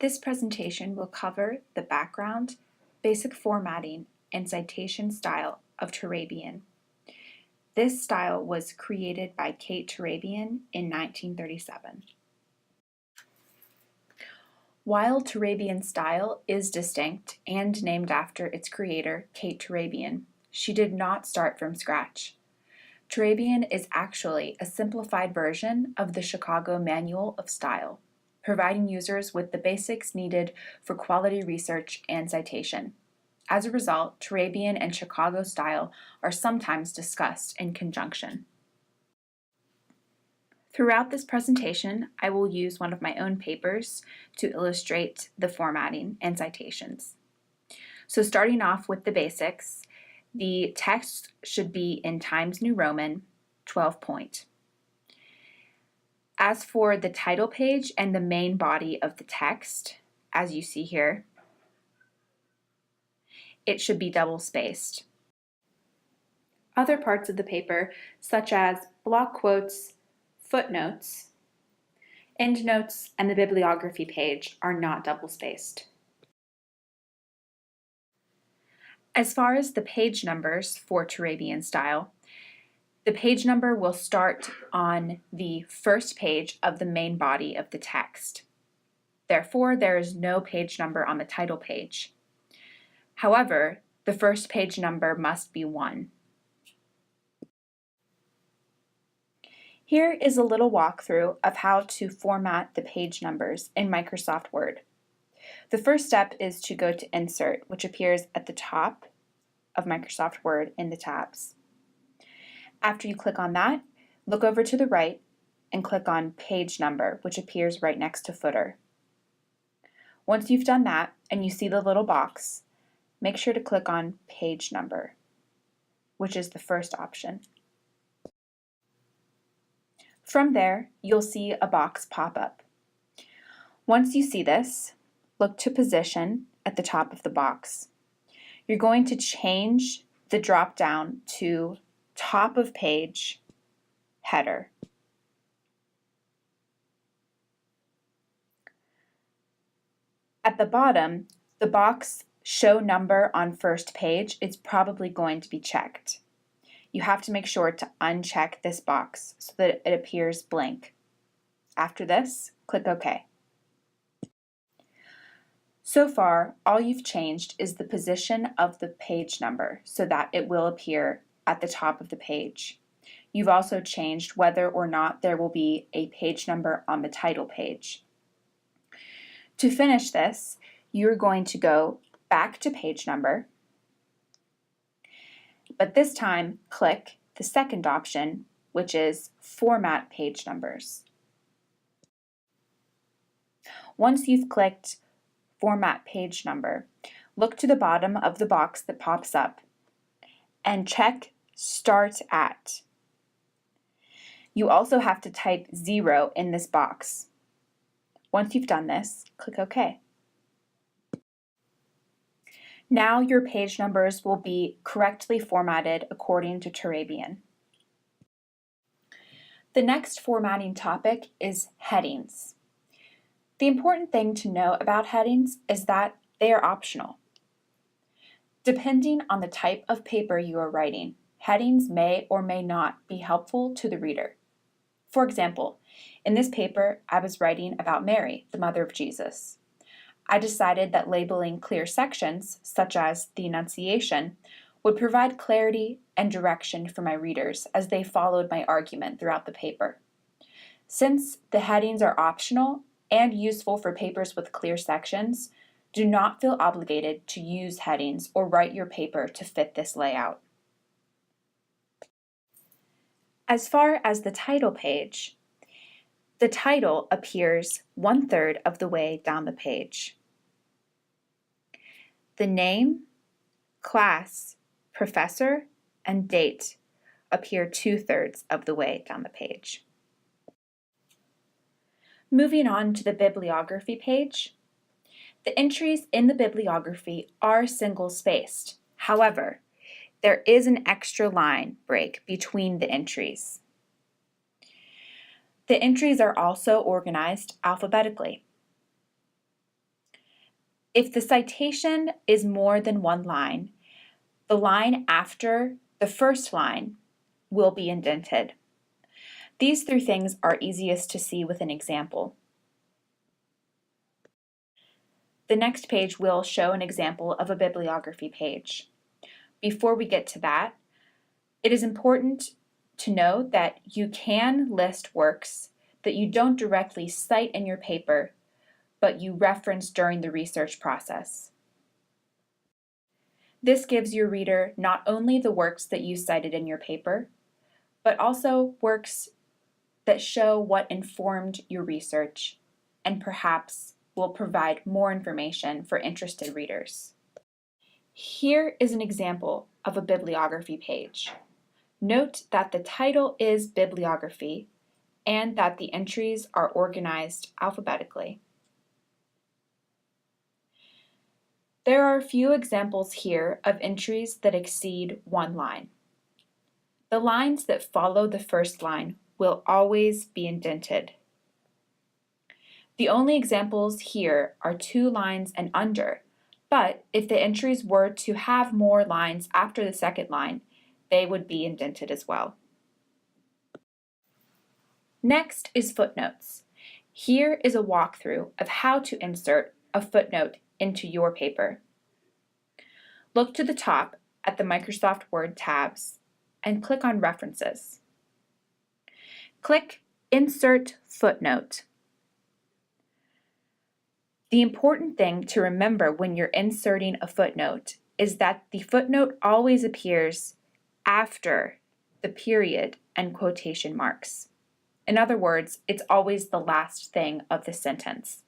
This presentation will cover the background, basic formatting, and citation style of Turabian. This style was created by Kate Turabian in 1937. While Turabian style is distinct and named after its creator, Kate Turabian, she did not start from scratch. Turabian is actually a simplified version of the Chicago Manual of Style, providing users with the basics needed for quality research and citation. As a result, Turabian and Chicago style are sometimes discussed in conjunction. Throughout this presentation, I will use one of my own papers to illustrate the formatting and citations. So starting off with the basics, the text should be in Times New Roman 12 point. As for the title page and the main body of the text, as you see here, it should be double-spaced. Other parts of the paper, such as block quotes, footnotes, endnotes, and the bibliography page, are not double-spaced. As far as the page numbers for Turabian style, the page number will start on the first page of the main body of the text. Therefore, there is no page number on the title page. However, the first page number must be 1. Here is a little walkthrough of how to format the page numbers in Microsoft Word. The first step is to go to Insert, which appears at the top of Microsoft Word in the tabs. After you click on that, look over to the right and click on Page Number, which appears right next to Footer. Once you've done that and you see the little box, make sure to click on Page Number, which is the first option. From there, you'll see a box pop up. Once you see this, look to Position at the top of the box. You're going to change the drop down to Top of Page, Header. At the bottom, the box Show Number on First Page is probably going to be checked. You have to make sure to uncheck this box so that it appears blank. After this, click OK. So far, all you've changed is the position of the page number so that it will appear at the top of the page. You've also changed whether or not there will be a page number on the title page. To finish this, you're going to go back to Page Number, but this time click the second option, which is Format Page Numbers. Once you've clicked Format Page Number, look to the bottom of the box that pops up and check Start At. You also have to type 0 in this box. Once you've done this, click OK. Now your page numbers will be correctly formatted according to Turabian. The next formatting topic is headings. The important thing to know about headings is that they are optional. Depending on the type of paper you are writing, headings may or may not be helpful to the reader. For example, in this paper, I was writing about Mary, the mother of Jesus. I decided that labeling clear sections, such as the Annunciation, would provide clarity and direction for my readers as they followed my argument throughout the paper. Since the headings are optional and useful for papers with clear sections, do not feel obligated to use headings or write your paper to fit this layout. As far as the title page, the title appears 1/3 of the way down the page. The name, class, professor, and date appear 2/3 of the way down the page. Moving on to the bibliography page, the entries in the bibliography are single-spaced. However, there is an extra line break between the entries. The entries are also organized alphabetically. If the citation is more than one line, the line after the first line will be indented. These three things are easiest to see with an example. The next page will show an example of a bibliography page. Before we get to that, it is important to know that you can list works that you don't directly cite in your paper, but you reference during the research process. This gives your reader not only the works that you cited in your paper, but also works that show what informed your research and perhaps will provide more information for interested readers. Here is an example of a bibliography page. Note that the title is Bibliography and that the entries are organized alphabetically. There are a few examples here of entries that exceed one line. The lines that follow the first line will always be indented. The only examples here are 2 lines and under, but if the entries were to have more lines after the second line, they would be indented as well. Next is footnotes. Here is a walkthrough of how to insert a footnote into your paper. Look to the top at the Microsoft Word tabs and click on References. Click Insert Footnote. The important thing to remember when you're inserting a footnote is that the footnote always appears after the period and quotation marks. In other words, it's always the last thing of the sentence.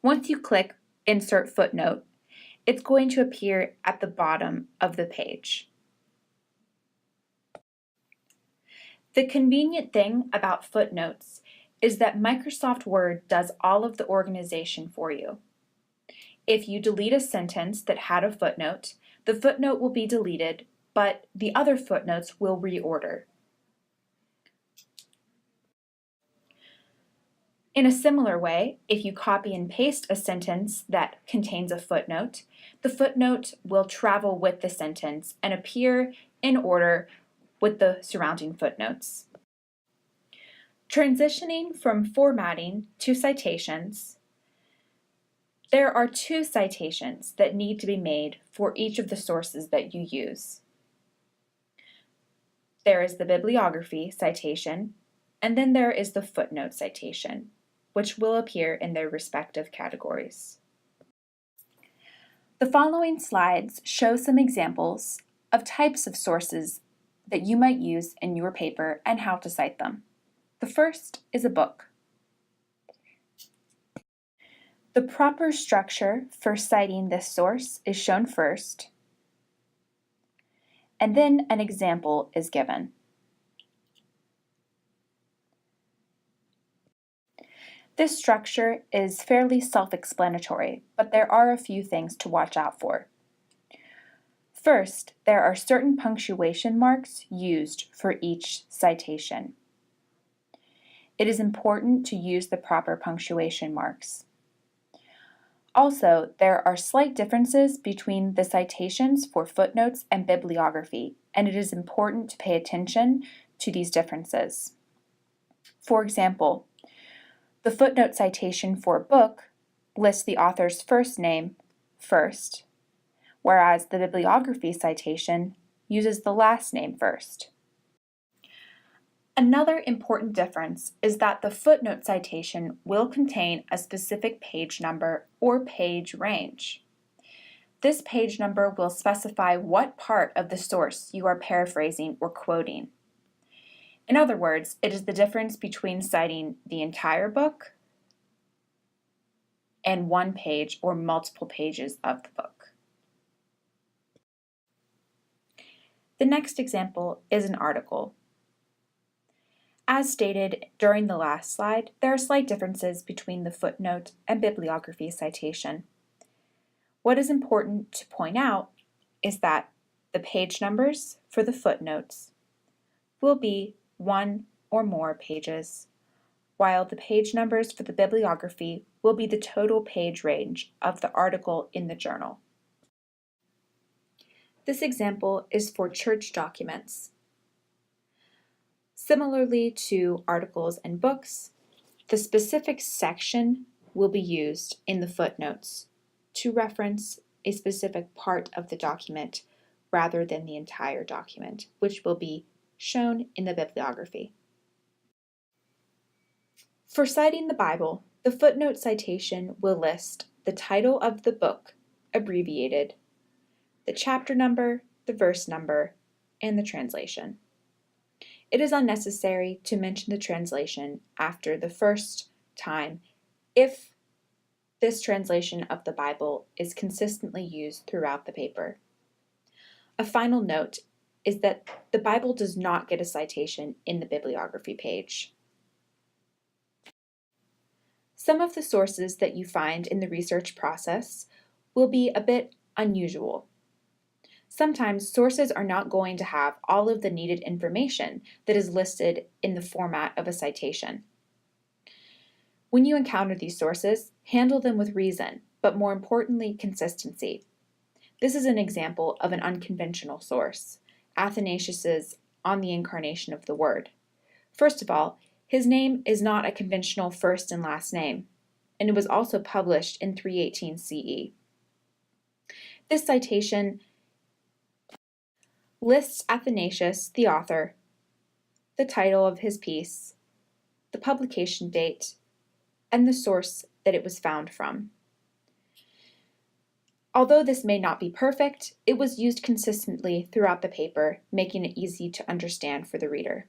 Once you click Insert Footnote, it's going to appear at the bottom of the page. The convenient thing about footnotes is that Microsoft Word does all of the organization for you. If you delete a sentence that had a footnote, the footnote will be deleted, but the other footnotes will reorder. In a similar way, if you copy and paste a sentence that contains a footnote, the footnote will travel with the sentence and appear in order with the surrounding footnotes. Transitioning from formatting to citations, there are 2 citations that need to be made for each of the sources that you use. There is the bibliography citation, and then there is the footnote citation, which will appear in their respective categories. The following slides show some examples of types of sources that you might use in your paper and how to cite them. The first is a book. The proper structure for citing this source is shown first, and then an example is given. This structure is fairly self-explanatory, but there are a few things to watch out for. First, there are certain punctuation marks used for each citation. It is important to use the proper punctuation marks. Also, there are slight differences between the citations for footnotes and bibliography, and it is important to pay attention to these differences. For example, the footnote citation for a book lists the author's first name first, whereas the bibliography citation uses the last name first. Another important difference is that the footnote citation will contain a specific page number or page range. This page number will specify what part of the source you are paraphrasing or quoting. In other words, it is the difference between citing the entire book and one page or multiple pages of the book. The next example is an article. As stated during the last slide, there are slight differences between the footnote and bibliography citation. What is important to point out is that the page numbers for the footnotes will be 1 or more pages, while the page numbers for the bibliography will be the total page range of the article in the journal. This example is for church documents. Similarly to articles and books, the specific section will be used in the footnotes to reference a specific part of the document rather than the entire document, which will be shown in the bibliography. For citing the Bible, the footnote citation will list the title of the book, abbreviated, the chapter number, the verse number, and the translation. It is unnecessary to mention the translation after the first time if this translation of the Bible is consistently used throughout the paper. A final note is that the Bible does not get a citation in the bibliography page. Some of the sources that you find in the research process will be a bit unusual. Sometimes sources are not going to have all of the needed information that is listed in the format of a citation. When you encounter these sources, handle them with reason, but more importantly, consistency. This is an example of an unconventional source, Athanasius's On the Incarnation of the Word. First of all, his name is not a conventional first and last name, and it was also published in 318 CE. This citation lists Athanasius, the author, the title of his piece, the publication date, and the source that it was found from. Although this may not be perfect, it was used consistently throughout the paper, making it easy to understand for the reader.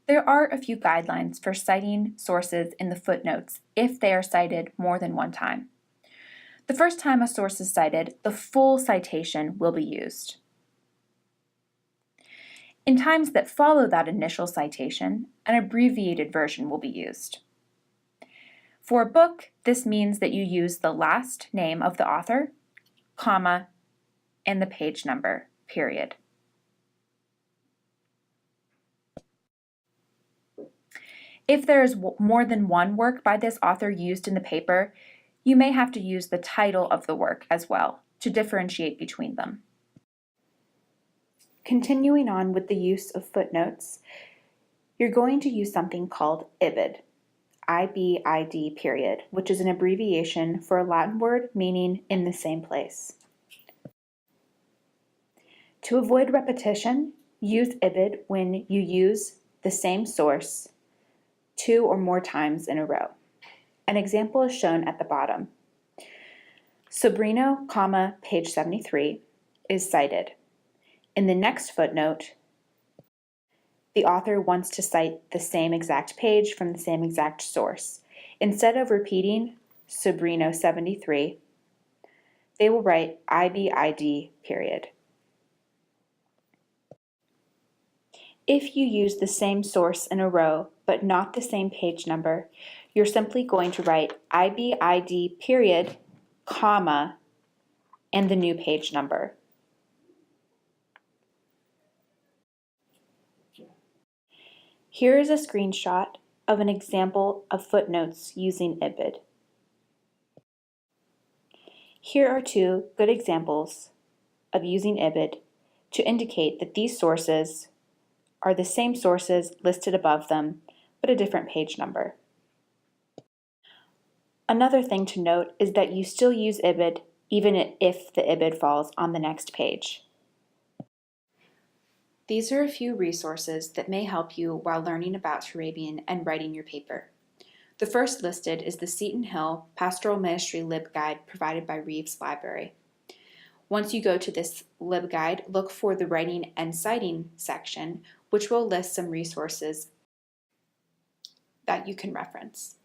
There are a few guidelines for citing sources in the footnotes if they are cited more than one time. The first time a source is cited, the full citation will be used. In times that follow that initial citation, an abbreviated version will be used. For a book, this means that you use the last name of the author, comma, and the page number, period. If there is more than one work by this author used in the paper, you may have to use the title of the work as well to differentiate between them. Continuing on with the use of footnotes, you're going to use something called Ibid, IBID period, which is an abbreviation for a Latin word meaning in the same place. To avoid repetition, use Ibid when you use the same source 2 or more times in a row. An example is shown at the bottom. Sobrino, page 73 is cited. In the next footnote, the author wants to cite the same exact page from the same exact source. Instead of repeating Sobrino 73, they will write IBID period. If you use the same source in a row but not the same page number, you're simply going to write IBID period, comma, and the new page number. Here is a screenshot of an example of footnotes using Ibid. Here are 2 good examples of using Ibid to indicate that these sources are the same sources listed above them, but a different page number. Another thing to note is that you still use Ibid even if the Ibid falls on the next page. These are a few resources that may help you while learning about Turabian and writing your paper. The first listed is the Seton Hill Pastoral Ministry LibGuide provided by Reeves Library. Once you go to this LibGuide, look for the Writing and Citing section, which will list some resources that you can reference.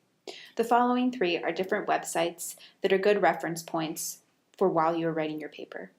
The following 3 are different websites that are good reference points for while you are writing your paper.